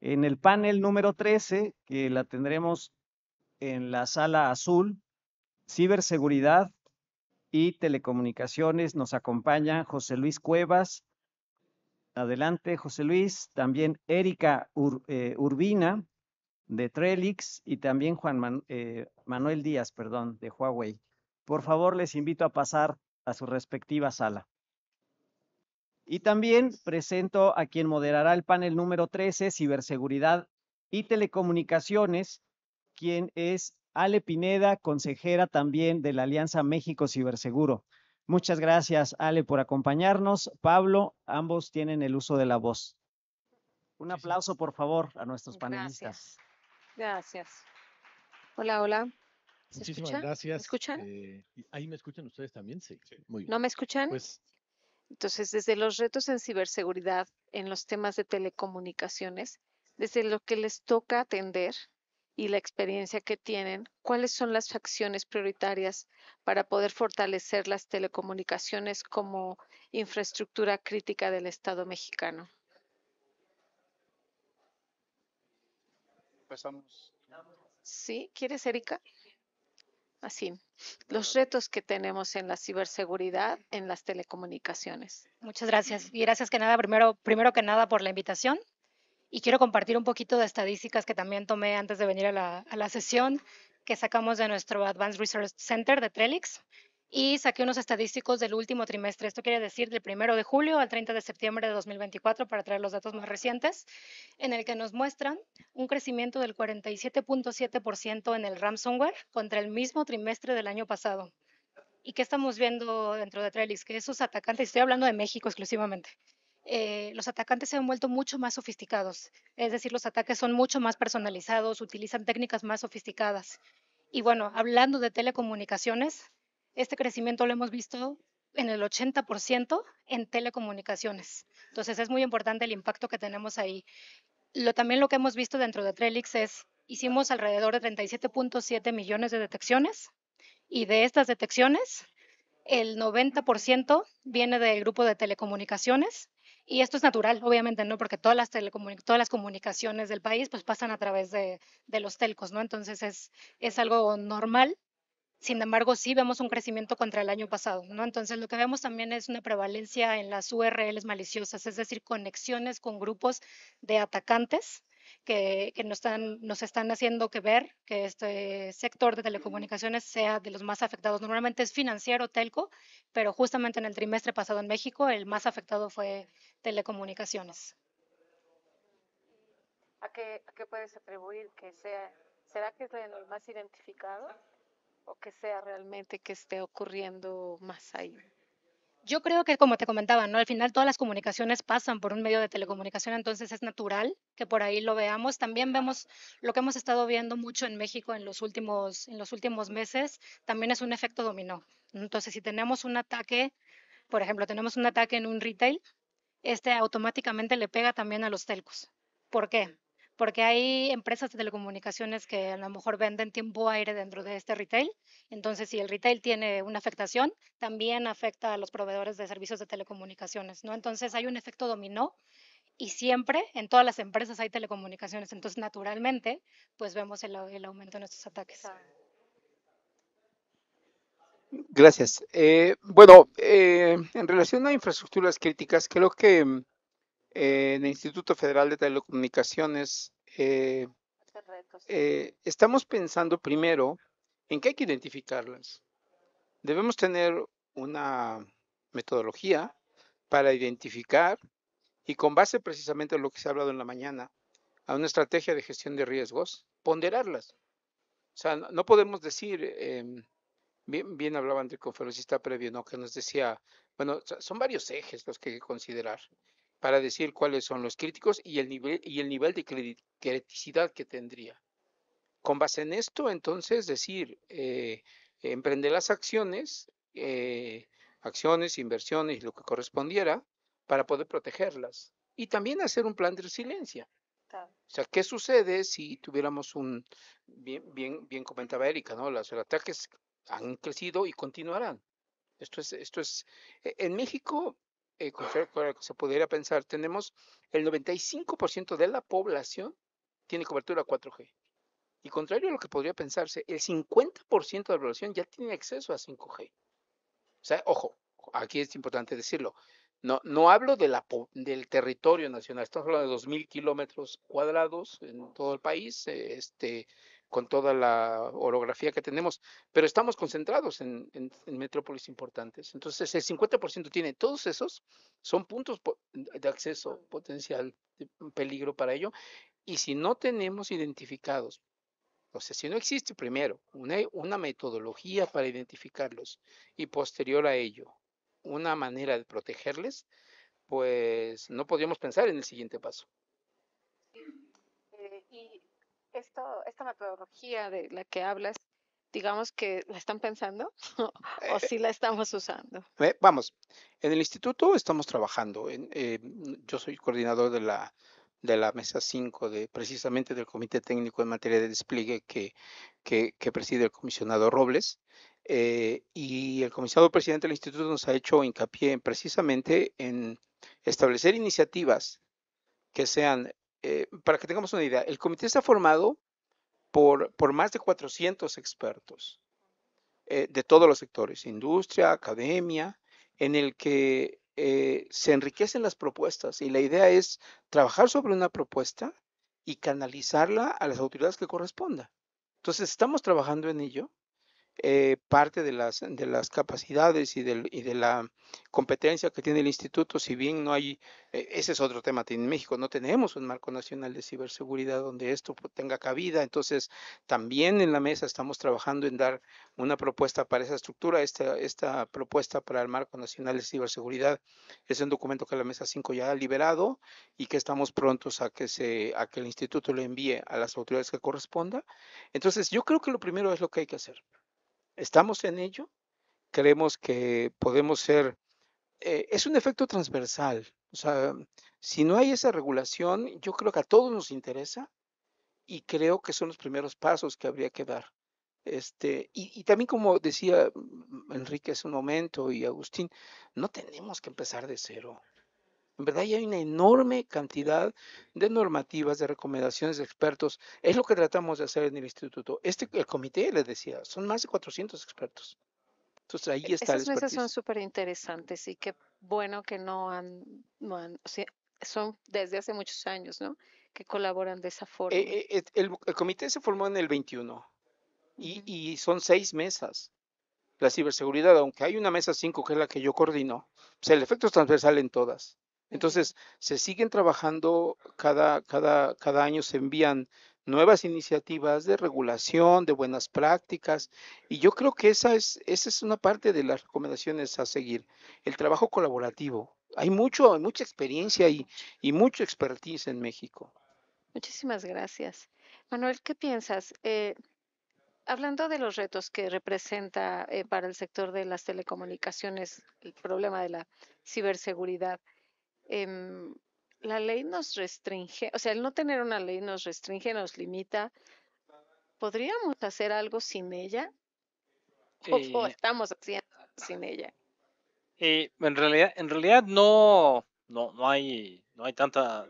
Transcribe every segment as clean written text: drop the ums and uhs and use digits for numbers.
En el panel número 13, que la tendremos en la sala azul, ciberseguridad y telecomunicaciones, nos acompaña José Luis Cuevas. Adelante, José Luis. También Erika Urbina de Trellix y también Manuel Díaz, perdón, de Huawei. Por favor, les invito a pasar a su respectiva sala. Y también presento a quien moderará el panel número 13, ciberseguridad y telecomunicaciones, quien es Ale Pineda, consejera también de la Alianza México Ciberseguro. Muchas gracias, Ale, por acompañarnos. Pablo, ambos tienen el uso de la voz. Un aplauso, por favor, a nuestros panelistas. Gracias, gracias. Hola, hola. ¿Se Muchísimas escucha? ¿Me gracias. escuchan? ¿Ahí me escuchan ustedes también? Sí. Muy bien. ¿No me escuchan? Pues Entonces, desde los retos en ciberseguridad, en los temas de telecomunicaciones, desde lo que les toca atender y la experiencia que tienen, ¿cuáles son las acciones prioritarias para poder fortalecer las telecomunicaciones como infraestructura crítica del Estado mexicano? Empezamos. ¿Sí? ¿Quieres, Erika? Así, los retos que tenemos en la ciberseguridad en las telecomunicaciones. Muchas gracias. Y gracias que nada, primero que nada por la invitación. Y quiero compartir un poquito de estadísticas que también tomé antes de venir a la sesión que sacamos de nuestro Advanced Research Center de Trellix. Y saqué unos estadísticos del último trimestre. Esto quiere decir del 1 de julio al 30 de septiembre de 2024 para traer los datos más recientes, en el que nos muestran un crecimiento del 47.7% en el ransomware contra el mismo trimestre del año pasado. ¿Y qué estamos viendo dentro de Trellix? Que esos atacantes, estoy hablando de México exclusivamente, los atacantes se han vuelto mucho más sofisticados, es decir, los ataques son mucho más personalizados, utilizan técnicas más sofisticadas. Y bueno, hablando de telecomunicaciones, este crecimiento lo hemos visto en el 80% en telecomunicaciones. Entonces es muy importante el impacto que tenemos ahí. También lo que hemos visto dentro de Trellix es, hicimos alrededor de 37.7 millones de detecciones y de estas detecciones, el 90% viene del grupo de telecomunicaciones y esto es natural, obviamente, ¿no? Porque todas las comunicaciones del país pues pasan a través de los telcos, ¿no? Entonces es algo normal. Sin embargo, sí vemos un crecimiento contra el año pasado, ¿no? Entonces, lo que vemos también es una prevalencia en las URLs maliciosas, es decir, conexiones con grupos de atacantes que nos están haciendo que ver que este sector de telecomunicaciones sea de los más afectados. Normalmente es financiero, telco, pero justamente en el trimestre pasado en México el más afectado fue telecomunicaciones. A qué puedes atribuir que sea? ¿Será que es el más identificado o que sea realmente que esté ocurriendo más ahí? Yo creo que, como te comentaba, ¿no? Al final todas las comunicaciones pasan por un medio de telecomunicación, entonces es natural que por ahí lo veamos. También vemos lo que hemos estado viendo mucho en México en los últimos meses, también es un efecto dominó. Entonces, si tenemos un ataque, por ejemplo, tenemos un ataque en un retail, este automáticamente le pega también a los telcos. ¿Por qué? Porque hay empresas de telecomunicaciones que a lo mejor venden tiempo aire dentro de este retail. Entonces, si el retail tiene una afectación, también afecta a los proveedores de servicios de telecomunicaciones, ¿no? Entonces, hay un efecto dominó y siempre en todas las empresas hay telecomunicaciones. Entonces, naturalmente, pues vemos el aumento en estos ataques. Gracias. Bueno, en relación a infraestructuras críticas, creo que en el Instituto Federal de Telecomunicaciones estamos pensando primero en que hay que identificarlas. Debemos tener una metodología para identificar y con base precisamente en lo que se ha hablado en la mañana, a una estrategia de gestión de riesgos, ponderarlas. O sea, no podemos decir, bien hablaba el conferencista previo, ¿no? Que nos decía, bueno, son varios ejes los que hay que considerar para decir cuáles son los críticos y el nivel de criticidad que tendría. Con base en esto, entonces, decir, emprender las acciones, inversiones y lo que correspondiera para poder protegerlas. Y también hacer un plan de resiliencia. O sea, ¿qué sucede si tuviéramos bien comentaba Erika, ¿no? Los ataques han crecido y continuarán. En México contrario a lo que se pudiera pensar, tenemos el 95% de la población tiene cobertura 4G. Y contrario a lo que podría pensarse, el 50% de la población ya tiene acceso a 5G. O sea, ojo, aquí es importante decirlo. No hablo del territorio nacional, estamos hablando de 2.000 kilómetros cuadrados en todo el país, con toda la orografía que tenemos, pero estamos concentrados en metrópolis importantes. Entonces, el 50% tiene, todos esos son puntos de acceso potencial, de peligro para ello, y si no tenemos identificados, o sea, si no existe primero una metodología para identificarlos y posterior a ello una manera de protegerles, pues no podríamos pensar en el siguiente paso. Y esta metodología de la que hablas, digamos que la están pensando o sí la estamos usando. Vamos, en el instituto estamos trabajando. Yo soy coordinador de la mesa 5 precisamente del Comité Técnico en materia de despliegue que preside el comisionado Robles. Y el comisionado presidente del instituto nos ha hecho hincapié precisamente en establecer iniciativas que sean, para que tengamos una idea, el comité está formado por más de 400 expertos de todos los sectores, industria, academia, en el que se enriquecen las propuestas y la idea es trabajar sobre una propuesta y canalizarla a las autoridades que corresponda. Entonces, estamos trabajando en ello. Parte de las capacidades y de la competencia que tiene el instituto, si bien no hay, ese es otro tema, en México no tenemos un marco nacional de ciberseguridad donde esto tenga cabida, entonces también en la mesa estamos trabajando en dar una propuesta para esa estructura. Esta propuesta para el marco nacional de ciberseguridad es un documento que la mesa 5 ya ha liberado y que estamos prontos a que el instituto lo envíe a las autoridades que corresponda. Entonces yo creo que lo primero es lo que hay que hacer. Estamos en ello, creemos que podemos ser, es un efecto transversal, o sea, si no hay esa regulación, yo creo que a todos nos interesa y creo que son los primeros pasos que habría que dar. Y también como decía Enrique hace un momento y Agustín, no tenemos que empezar de cero. En verdad ya hay una enorme cantidad de normativas, de recomendaciones de expertos. Es lo que tratamos de hacer en el instituto. El comité, les decía, son más de 400 expertos. Entonces ahí está el Esas mesas son expertise. súper interesantes y qué bueno que o sea, son desde hace muchos años, ¿no? Que colaboran de esa forma. El comité se formó en el 21 y son 6 mesas. La ciberseguridad, aunque hay una mesa 5 que es la que yo coordino, pues el efecto es transversal en todas. Entonces, se siguen trabajando, cada año se envían nuevas iniciativas de regulación, de buenas prácticas, y yo creo que esa es una parte de las recomendaciones a seguir, el trabajo colaborativo. Hay mucha experiencia y mucho expertise en México. Muchísimas gracias. Manuel, ¿qué piensas? Hablando de los retos que representa para el sector de las telecomunicaciones el problema de la ciberseguridad, em, la ley nos restringe, o sea, el no tener una ley nos restringe, nos limita. ¿Podríamos hacer algo sin ella? ¿O Eh, estamos haciendo algo sin ella? en realidad no hay tanta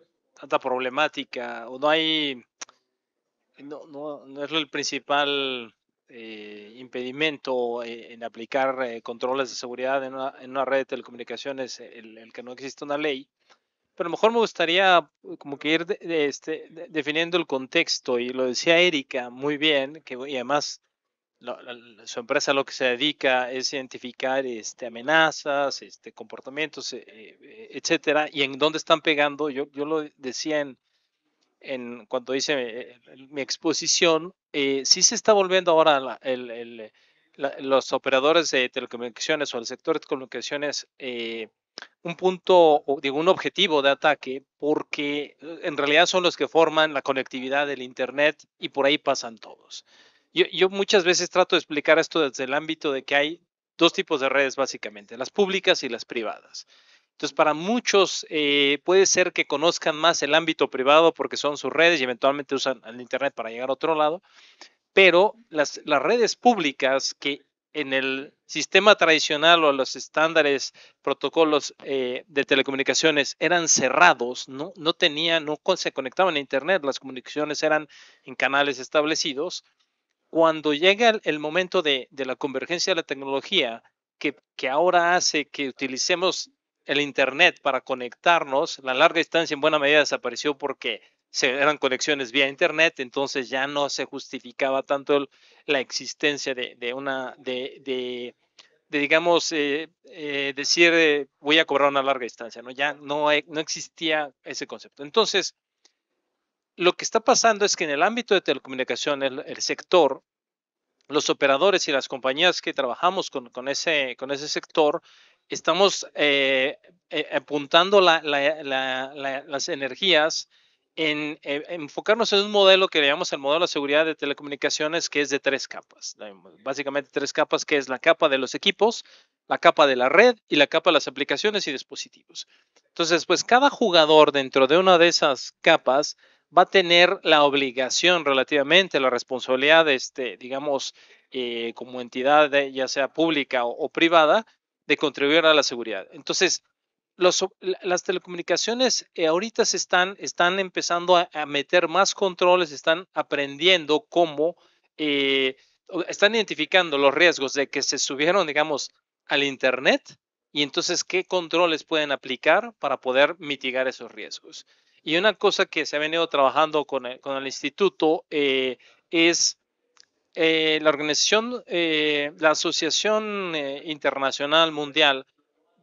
problemática, o no es el principal impedimento en aplicar controles de seguridad en una red de telecomunicaciones, el que no existe una ley. Pero a lo mejor me gustaría como que ir definiendo el contexto, y lo decía Erika muy bien, y además su empresa lo que se dedica es identificar amenazas, comportamientos, etcétera, y en dónde están pegando. Yo lo decía cuando hice mi exposición, sí se está volviendo ahora los operadores de telecomunicaciones o el sector de telecomunicaciones un punto, digo, un objetivo de ataque, porque en realidad son los que forman la conectividad del Internet y por ahí pasan todos. Yo muchas veces trato de explicar esto desde el ámbito de que hay dos tipos de redes básicamente, las públicas y las privadas. Entonces, para muchos puede ser que conozcan más el ámbito privado porque son sus redes y eventualmente usan el Internet para llegar a otro lado, pero las redes públicas que en el sistema tradicional o los estándares, protocolos de telecomunicaciones eran cerrados, no se conectaban a Internet, las comunicaciones eran en canales establecidos. Cuando llega el momento de la convergencia de la tecnología, que ahora hace que utilicemos el Internet para conectarnos, la larga distancia en buena medida desapareció porque eran conexiones vía Internet, entonces ya no se justificaba tanto la existencia de digamos, decir voy a cobrar una larga distancia, ¿no? Ya no existía ese concepto. Entonces, lo que está pasando es que en el ámbito de telecomunicaciones, el sector, los operadores y las compañías que trabajamos con ese sector, estamos apuntando las energías en enfocarnos en un modelo que le llamamos el modelo de seguridad de telecomunicaciones, que es de 3 capas. Básicamente 3 capas, que es la capa de los equipos, la capa de la red y la capa de las aplicaciones y dispositivos. Entonces, pues cada jugador dentro de una de esas capas va a tener la obligación relativamente, la responsabilidad, digamos, como entidad, ya sea pública o privada, de contribuir a la seguridad. Entonces, las telecomunicaciones ahorita están empezando a meter más controles, están aprendiendo cómo, están identificando los riesgos de que se subieron, digamos, al Internet y entonces qué controles pueden aplicar para poder mitigar esos riesgos. Y una cosa que se ha venido trabajando con el instituto es la organización, la Asociación Internacional Mundial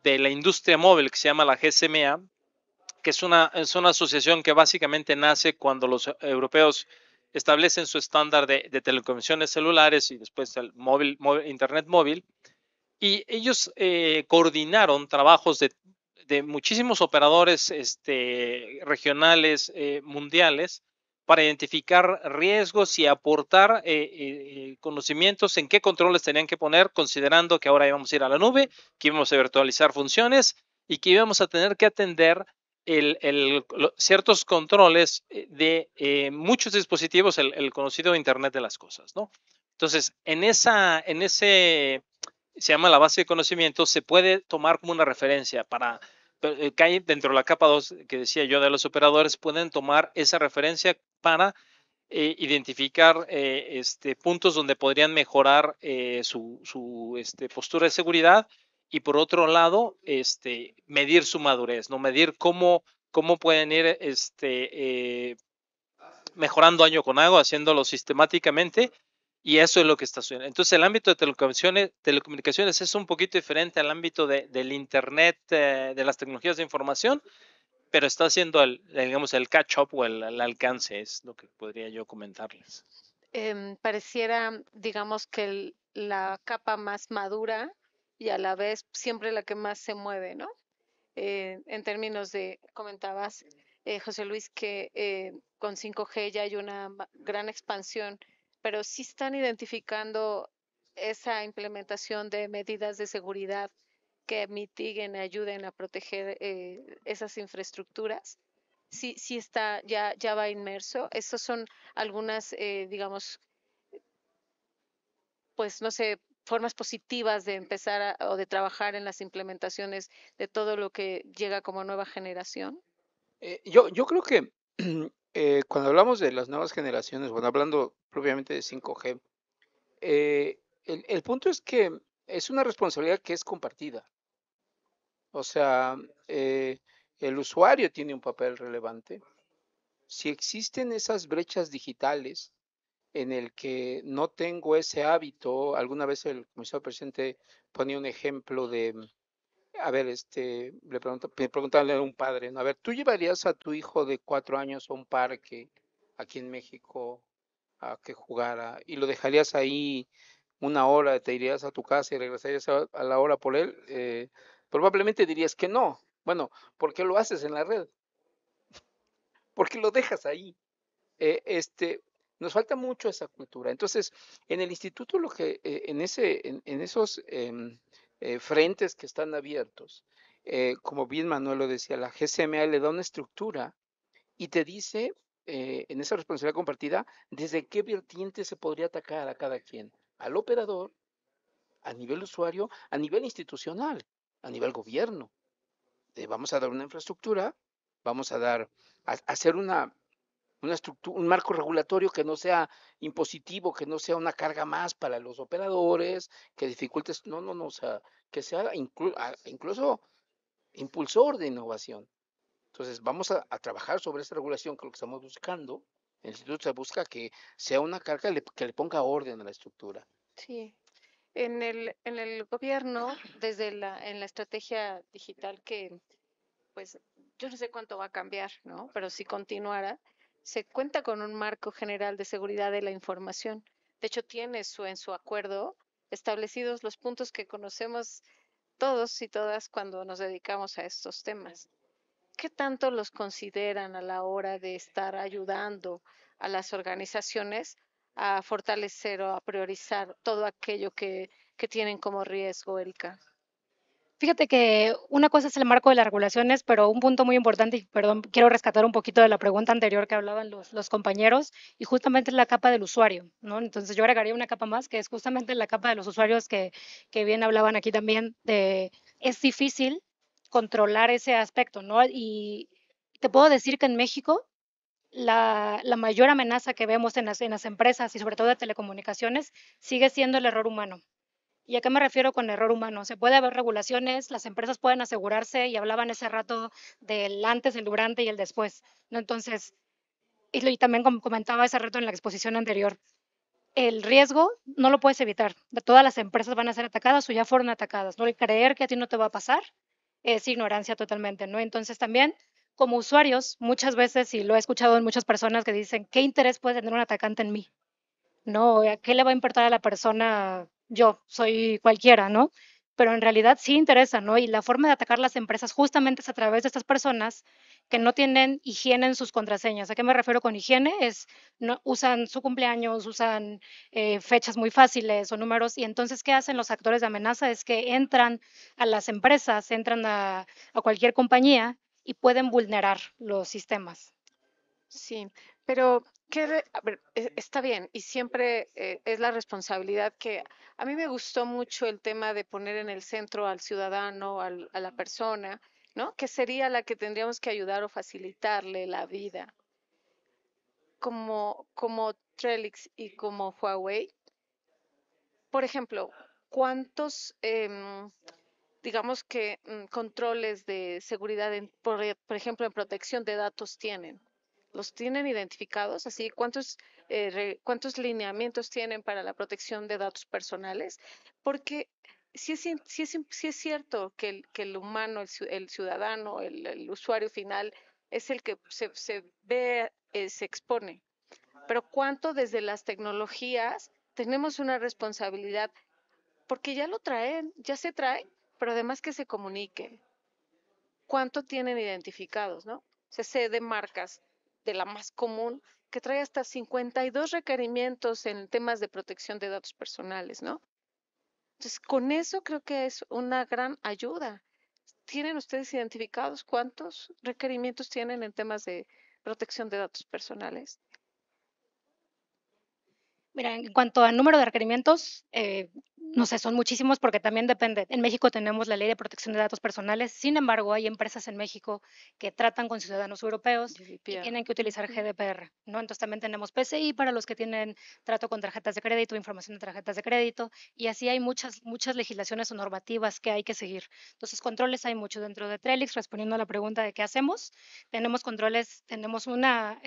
de la Industria Móvil, que se llama la GSMA, que es una asociación que básicamente nace cuando los europeos establecen su estándar de telecomunicaciones celulares y después el Internet móvil. Y ellos coordinaron trabajos de muchísimos operadores regionales, mundiales, para identificar riesgos y aportar conocimientos en qué controles tenían que poner, considerando que ahora íbamos a ir a la nube, que íbamos a virtualizar funciones y que íbamos a tener que atender ciertos controles de muchos dispositivos, el conocido Internet de las cosas, ¿no? Entonces, en ese se llama la base de conocimiento, se puede tomar como una referencia para que hay dentro de la capa 2 que decía yo de los operadores, pueden tomar esa referencia para identificar puntos donde podrían mejorar su postura de seguridad y por otro lado medir su madurez, no medir cómo pueden ir mejorando año con año, haciéndolo sistemáticamente, y eso es lo que está sucediendo. Entonces, el ámbito de telecomunicaciones es un poquito diferente al ámbito del Internet, de las tecnologías de información, pero está haciendo digamos, el catch-up o el alcance, es lo que podría yo comentarles. Pareciera, digamos, que la capa más madura y a la vez siempre la que más se mueve, ¿no? En términos de, comentabas, José Luis, que con 5G ya hay una gran expansión, pero sí están identificando esa implementación de medidas de seguridad que mitiguen y ayuden a proteger esas infraestructuras. Sí está, ya va inmerso. Estas son algunas, digamos, pues no sé, formas positivas de empezar o de trabajar en las implementaciones de todo lo que llega como nueva generación. Yo creo que cuando hablamos de las nuevas generaciones, bueno, hablando propiamente de 5G, el punto es que es una responsabilidad que es compartida. O sea, el usuario tiene un papel relevante. Si existen esas brechas digitales en el que no tengo ese hábito, alguna vez el comisario presidente ponía un ejemplo de, a ver, me preguntaba a un padre, ¿no? A ver, ¿tú llevarías a tu hijo de 4 años a un parque aquí en México a que jugara y lo dejarías ahí una hora, te irías a tu casa y regresarías a la hora por él? Probablemente dirías que no. Bueno, ¿por qué lo haces en la red? ¿Por qué lo dejas ahí? Eh, este, Nos falta mucho esa cultura. Entonces, en el instituto, en esos frentes que están abiertos, como bien Manuel lo decía, la GCMA le da una estructura y te dice, en esa responsabilidad compartida, desde qué vertiente se podría atacar a cada quien, al operador, a nivel usuario, a nivel institucional, a nivel gobierno. Vamos a dar una infraestructura, vamos a hacer una estructura, un marco regulatorio que no sea impositivo, que no sea una carga más para los operadores, que dificulte, no, o sea, que sea incluso impulsor de innovación. Entonces, vamos a trabajar sobre esta regulación, que es lo que estamos buscando. El instituto se busca que sea una carga que le ponga orden a la estructura. Sí. En el gobierno, en la estrategia digital que, pues, yo no sé cuánto va a cambiar, ¿no? Pero si continuara, se cuenta con un marco general de seguridad de la información. De hecho, tiene en su acuerdo establecidos los puntos que conocemos todos y todas cuando nos dedicamos a estos temas. ¿Qué tanto los consideran a la hora de estar ayudando a las organizaciones a fortalecer o a priorizar todo aquello que tienen como riesgo, Erika? Fíjate que una cosa es el marco de las regulaciones, pero un punto muy importante, y perdón, quiero rescatar un poquito de la pregunta anterior que hablaban los compañeros, y justamente es la capa del usuario, ¿no? Entonces yo agregaría una capa más, que es justamente la capa de los usuarios que bien hablaban aquí también, es difícil controlar ese aspecto, ¿no? Y te puedo decir que en México la mayor amenaza que vemos en las empresas y sobre todo de telecomunicaciones sigue siendo el error humano. ¿Y a qué me refiero con error humano? Se puede haber regulaciones, las empresas pueden asegurarse y hablaban ese rato del antes, el durante y el después, ¿no? Entonces, y también como comentaba ese rato en la exposición anterior, el riesgo no lo puedes evitar. Todas las empresas van a ser atacadas o ya fueron atacadas, ¿no? El creer que a ti no te va a pasar es ignorancia totalmente, ¿no? Entonces también como usuarios, muchas veces, y lo he escuchado en muchas personas que dicen, ¿qué interés puede tener un atacante en mí? ¿No? ¿A qué le va a importar a la persona? Yo soy cualquiera, ¿no? Pero en realidad sí interesa, ¿no? Y la forma de atacar las empresas justamente es a través de estas personas que no tienen higiene en sus contraseñas. ¿A qué me refiero con higiene? Es, no, usan su cumpleaños, usan fechas muy fáciles o números, y entonces, ¿qué hacen los actores de amenaza? Es que entran a las empresas, entran a cualquier compañía y pueden vulnerar los sistemas. Sí, pero a ver, está bien y siempre es la responsabilidad que a mí me gustó mucho el tema de poner en el centro al ciudadano, a la persona, ¿no? Que sería la que tendríamos que ayudar o facilitarle la vida. Como Trellix y como Huawei, por ejemplo, ¿cuántos, digamos que, controles de seguridad, por ejemplo, en protección de datos tienen? ¿Los tienen identificados? Así, ¿cuántos lineamientos tienen para la protección de datos personales? Porque sí es cierto que el humano, el ciudadano, el usuario final es el que se ve, se expone. Pero ¿cuánto desde las tecnologías tenemos una responsabilidad? Porque ya lo traen, ya se trae, pero además que se comunique. ¿Cuánto tienen identificados, no? Se sé de marcas de la más común que trae hasta 52 requerimientos en temas de protección de datos personales, ¿no? Entonces, con eso creo que es una gran ayuda. ¿Tienen ustedes identificados cuántos requerimientos tienen en temas de protección de datos personales? Mira, en cuanto al número de requerimientos, no sé, son muchísimos porque también depende. En México tenemos la Ley de Protección de Datos Personales, sin embargo, hay empresas en México que tratan con ciudadanos europeos y GDPR. tienen que utilizar GDPR, ¿no? Entonces también tenemos PCI para los que tienen trato con tarjetas de crédito, información de tarjetas de crédito, y así hay muchas legislaciones o normativas que hay que seguir. Entonces, controles hay mucho dentro de Trellix, respondiendo a la pregunta de qué hacemos. Tenemos controles, tenemos una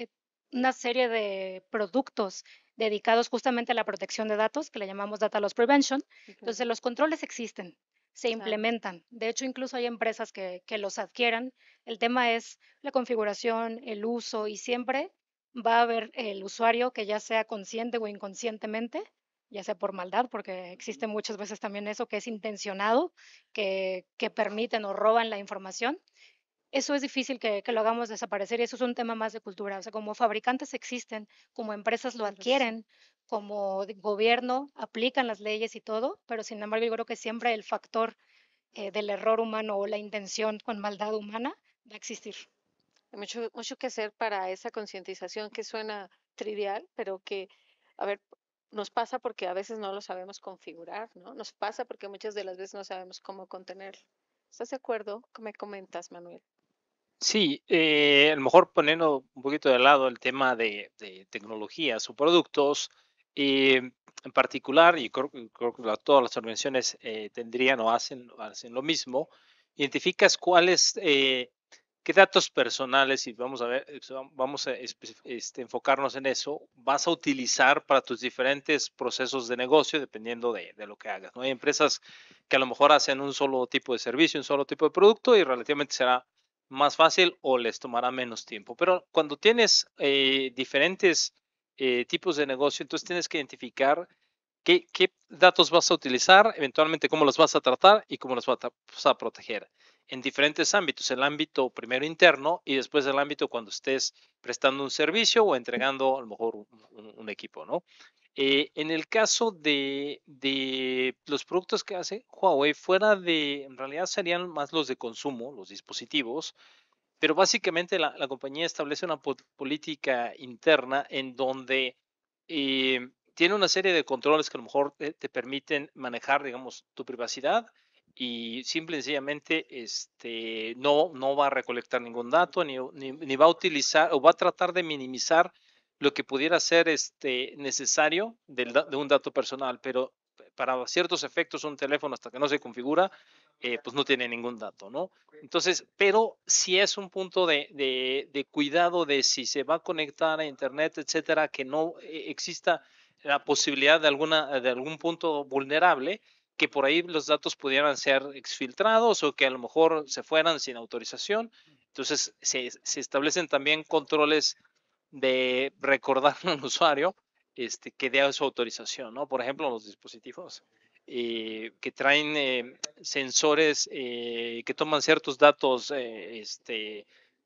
serie de productos dedicados justamente a la protección de datos, que le llamamos Data Loss Prevention. Entonces, los controles existen, se Claro. implementan. De hecho, incluso hay empresas que los adquieran. El tema es la configuración, el uso, y siempre va a haber el usuario que ya sea consciente o inconscientemente, ya sea por maldad, porque existe muchas veces también eso que es intencionado, que permiten o roban la información. Eso es difícil que lo hagamos desaparecer, y eso es un tema más de cultura. O sea, como fabricantes existen, como empresas lo Tienes razón. adquieren, como gobierno aplican las leyes y todo, pero sin embargo yo creo que siempre el factor del error humano o la intención con maldad humana va a existir. Hay mucho que hacer para esa concientización que suena trivial, pero que, a ver, nos pasa porque a veces no lo sabemos configurar, ¿no? Nos pasa porque muchas de las veces no sabemos cómo contenerlo. ¿Estás de acuerdo? ¿Qué me comentas, Manuel? Sí, a lo mejor poniendo un poquito de lado el tema de tecnologías o productos, en particular, y creo que todas las organizaciones tendrían o hacen lo mismo, identificas cuáles, qué datos personales, y vamos a ver, vamos a enfocarnos en eso, vas a utilizar para tus diferentes procesos de negocio, dependiendo de lo que hagas, ¿no? Hay empresas que a lo mejor hacen un solo tipo de servicio, un solo tipo de producto, y relativamente será más fácil o les tomará menos tiempo. Pero cuando tienes diferentes tipos de negocio, entonces tienes que identificar qué datos vas a utilizar, eventualmente cómo los vas a tratar y cómo los vas a proteger en diferentes ámbitos. El ámbito primero interno y después el ámbito cuando estés prestando un servicio o entregando a lo mejor un equipo, ¿no? En el caso de los productos que hace Huawei, en realidad serían más los de consumo, los dispositivos, pero básicamente la compañía establece una política interna en donde tiene una serie de controles que a lo mejor te permiten manejar, digamos, tu privacidad y simple y sencillamente no va a recolectar ningún dato ni va a utilizar o va a tratar de minimizar lo que pudiera ser necesario de un dato personal, pero para ciertos efectos un teléfono hasta que no se configura, pues no tiene ningún dato, ¿no? Entonces, pero si es un punto de cuidado de si se va a conectar a internet, etcétera, que no exista la posibilidad de algún punto vulnerable, que por ahí los datos pudieran ser exfiltrados o que a lo mejor se fueran sin autorización. Entonces, se establecen también controles de recordarle al usuario que dé su autorización, ¿no? Por ejemplo, los dispositivos que traen sensores que toman ciertos datos, a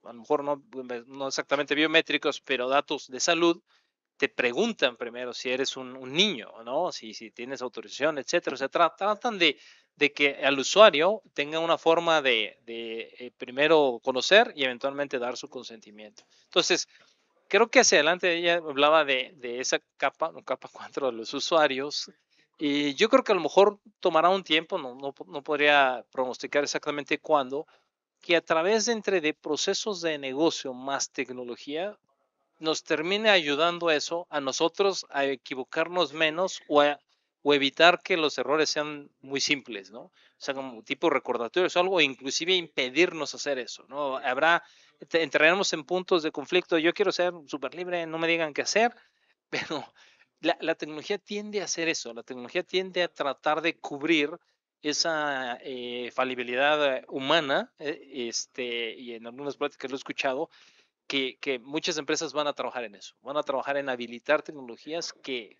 lo mejor no exactamente biométricos, pero datos de salud, te preguntan primero si eres un niño, ¿no? Si tienes autorización, etcétera. O sea, tratan de que al usuario tenga una forma de primero conocer y eventualmente dar su consentimiento. Entonces, creo que hacia adelante ella hablaba de esa capa 4 de los usuarios. Y yo creo que a lo mejor tomará un tiempo, no podría pronosticar exactamente cuándo, que a través de procesos de negocio más tecnología, nos termine ayudando eso a nosotros a equivocarnos menos o evitar que los errores sean muy simples, ¿no? O sea, como tipo recordatorios o algo, inclusive impedirnos hacer eso, ¿no? Entraremos en puntos de conflicto. Yo quiero ser súper libre, no me digan qué hacer, pero la tecnología tiende a hacer eso. La tecnología tiende a tratar de cubrir esa falibilidad humana, y en algunas prácticas lo he escuchado, que muchas empresas van a trabajar en eso, van a trabajar en habilitar tecnologías que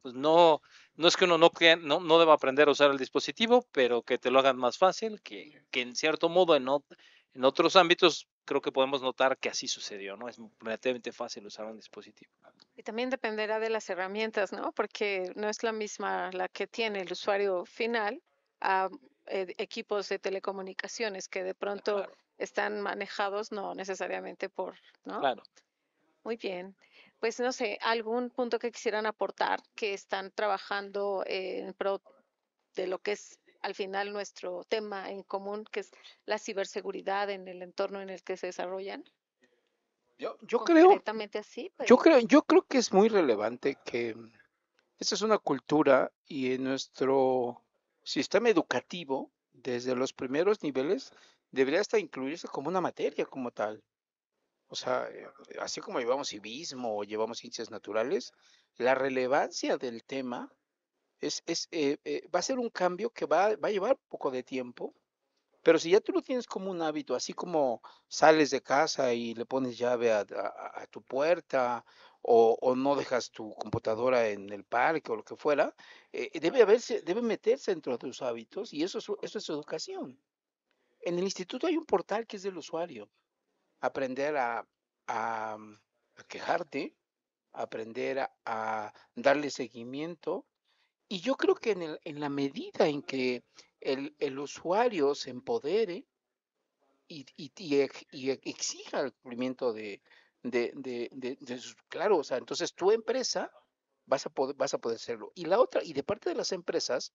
pues no es que uno no deba aprender a usar el dispositivo, pero que te lo hagan más fácil, que en cierto modo en otros ámbitos creo que podemos notar que así sucedió, ¿no? Es relativamente fácil usar un dispositivo. Y también dependerá de las herramientas, ¿no? Porque no es la misma la que tiene el usuario final a equipos de telecomunicaciones que de pronto Claro, están manejados no necesariamente ¿no? claro. Muy bien. Pues no sé, algún punto que quisieran aportar que están trabajando en pro de lo que es al final nuestro tema en común, que es la ciberseguridad en el entorno en el que se desarrollan. Yo creo, Concretamente así, yo pero creo, yo creo que es muy relevante que esa es una cultura y en nuestro sistema educativo, desde los primeros niveles, debería hasta incluirse como una materia como tal. O sea, así como llevamos civismo o llevamos ciencias naturales, la relevancia del tema va a ser un cambio que va a llevar un poco de tiempo, pero si ya tú lo tienes como un hábito, así como sales de casa y le pones llave a tu puerta o no dejas tu computadora en el parque o lo que fuera, debe meterse dentro de tus hábitos y eso es educación. En el instituto hay un portal que es del usuario. Aprender a, a quejarte, aprender a darle seguimiento. Y yo creo que en la medida en que el usuario se empodere, y exija el cumplimiento claro, o sea, entonces tu empresa vas a poder hacerlo. Y la otra, y de parte de las empresas,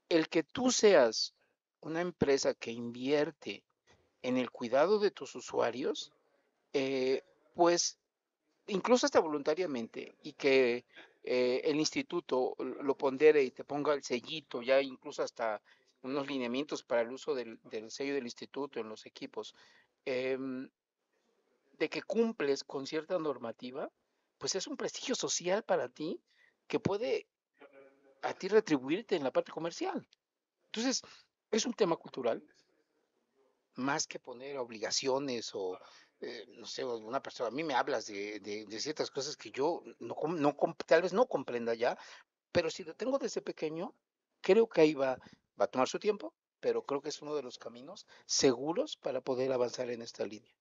el que tú seas una empresa que invierte en el cuidado de tus usuarios, pues incluso hasta voluntariamente, y que el instituto lo pondere y te ponga el sellito, ya incluso hasta unos lineamientos para el uso del sello del instituto en los equipos, em, de que cumples con cierta normativa, pues es un prestigio social para ti que puede a ti retribuirte en la parte comercial. Entonces, es un tema cultural, más que poner obligaciones o, no sé, una persona, a mí me hablas de ciertas cosas que yo tal vez no comprenda ya, pero si lo tengo desde pequeño, creo que ahí va a tomar su tiempo, pero creo que es uno de los caminos seguros para poder avanzar en esta línea.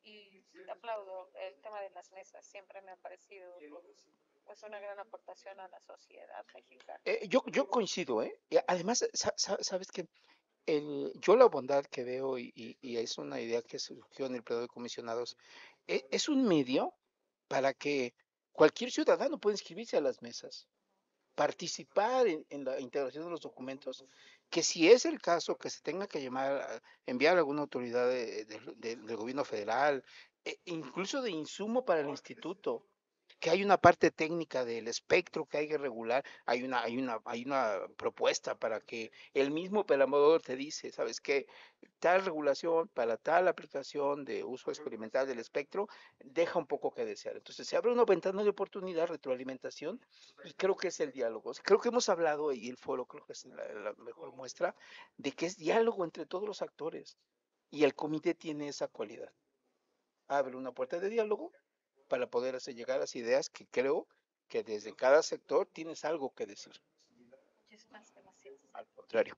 Y te aplaudo, el tema de las mesas siempre me ha parecido pues una gran aportación a la sociedad mexicana. Yo coincido, ¿eh? Y además, sabes que yo la bondad que veo, y es una idea que surgió en el periodo de comisionados, es un medio para que cualquier ciudadano pueda inscribirse a las mesas, participar en la integración de los documentos, que si es el caso que se tenga que enviar a alguna autoridad del gobierno federal, incluso de insumo para el instituto, que hay una parte técnica del espectro que hay que regular, hay una propuesta para que el mismo operador te dice, ¿sabes qué? Tal regulación para tal aplicación de uso experimental del espectro deja un poco que desear. Entonces se abre una ventana de oportunidad, retroalimentación, y creo que es el diálogo. Creo que hemos hablado, y el foro creo que es la mejor muestra, de que es diálogo entre todos los actores, y el comité tiene esa cualidad. Abre una puerta de diálogo para poder hacer llegar las ideas que creo que desde cada sector tienes algo que decir. Muchísimas gracias. Al contrario.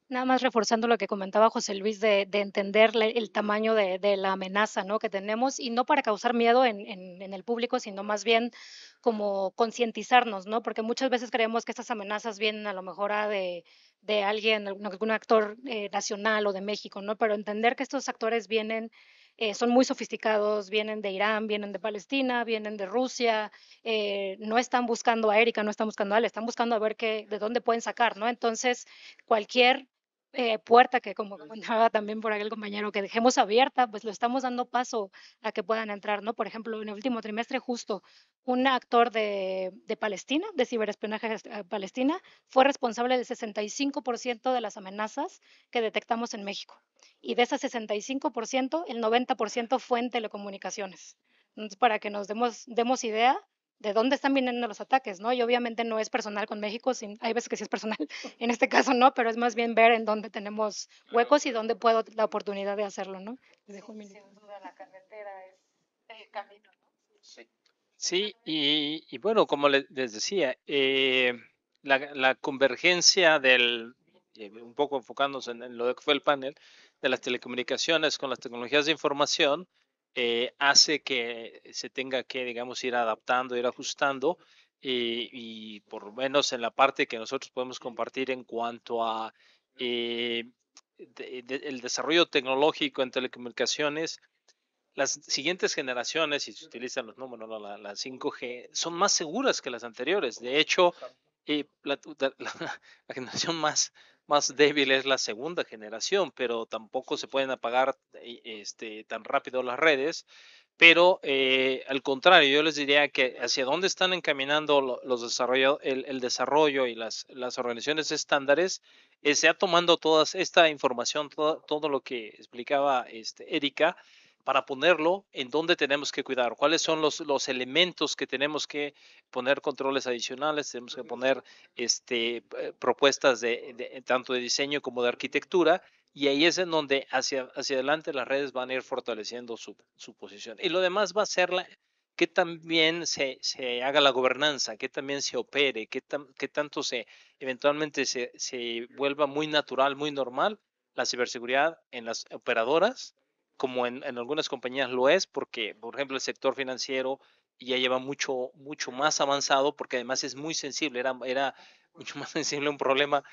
Nada más reforzando lo que comentaba José Luis de entender el tamaño de la amenaza, ¿no?, que tenemos, y no para causar miedo en el público, sino más bien como concientizarnos, ¿no? Porque muchas veces creemos que estas amenazas vienen a lo mejor de alguien, algún actor nacional o de México, ¿no? Pero entender que estos actores vienen, son muy sofisticados, vienen de Irán, vienen de Palestina, vienen de Rusia, no están buscando a Erika, no están buscando a Ale, están buscando a ver de dónde pueden sacar, ¿no? Entonces, cualquier puerta que, como comentaba también por ahí el compañero, que dejemos abierta, pues lo estamos dando paso a que puedan entrar, ¿no? Por ejemplo, en el último trimestre, justo un actor de Palestina, de ciberespionaje Palestina, fue responsable del 65% de las amenazas que detectamos en México. Y de ese 65%, el 90% fue en telecomunicaciones. Entonces, para que nos demos idea de dónde están viniendo los ataques, ¿no? Y obviamente no es personal con México, hay veces que sí es personal, en este caso no, pero es más bien ver en dónde tenemos huecos y dónde puedo la oportunidad de hacerlo, ¿no? Les dejo un minuto. Sin duda la carretera es el camino, ¿no? Sí. Sí, y bueno, como les decía, la convergencia un poco enfocándose en lo que fue el panel, de las telecomunicaciones con las tecnologías de información, hace que se tenga que, digamos, ir adaptando, ir ajustando, y por lo menos en la parte que nosotros podemos compartir en cuanto a el desarrollo tecnológico en telecomunicaciones. Las siguientes generaciones, si se utilizan los números, ¿no? la 5G, son más seguras que las anteriores. De hecho, la generación más débil es la segunda generación, pero tampoco se pueden apagar tan rápido las redes. Pero al contrario, yo les diría que hacia dónde están encaminando el desarrollo y las organizaciones estándares, sea tomando toda esta información, todo lo que explicaba Erika, para ponerlo en dónde tenemos que cuidar, cuáles son los elementos que tenemos que poner controles adicionales, tenemos que poner propuestas tanto de diseño como de arquitectura, y ahí es en donde hacia adelante las redes van a ir fortaleciendo su posición. Y lo demás va a ser que también se haga la gobernanza, que también se opere, que tanto eventualmente se vuelva muy natural, muy normal la ciberseguridad en las operadoras, como en algunas compañías lo es, porque, por ejemplo, el sector financiero ya lleva mucho más avanzado, porque además es muy sensible, era mucho más sensible un problema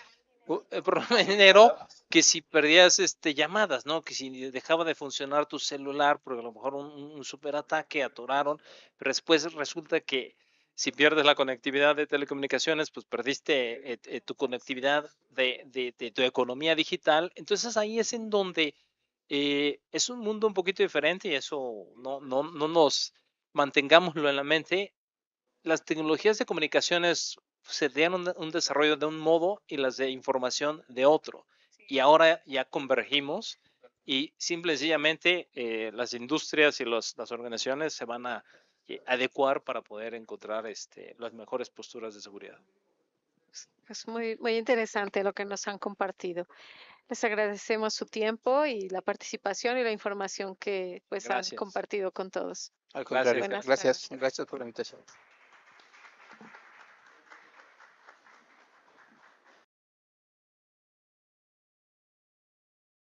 El problema de dinero, que si perdías llamadas, ¿no? Que si dejaba de funcionar tu celular, porque a lo mejor un superataque atoraron, pero después resulta que si pierdes la conectividad de telecomunicaciones, pues perdiste tu conectividad de tu economía digital. Entonces ahí es en donde es un mundo un poquito diferente y eso no nos mantengámoslo en la mente. Las tecnologías de comunicaciones se dieron un desarrollo de un modo y las de información de otro. Y ahora ya convergimos y simple y sencillamente las industrias y las organizaciones se van a adecuar para poder encontrar las mejores posturas de seguridad. Es muy, muy interesante lo que nos han compartido. Les agradecemos su tiempo y la participación y la información que pues han Gracias. compartido con todos. Al contrario, Gracias. Buenas gracias, tardes. gracias por la invitación.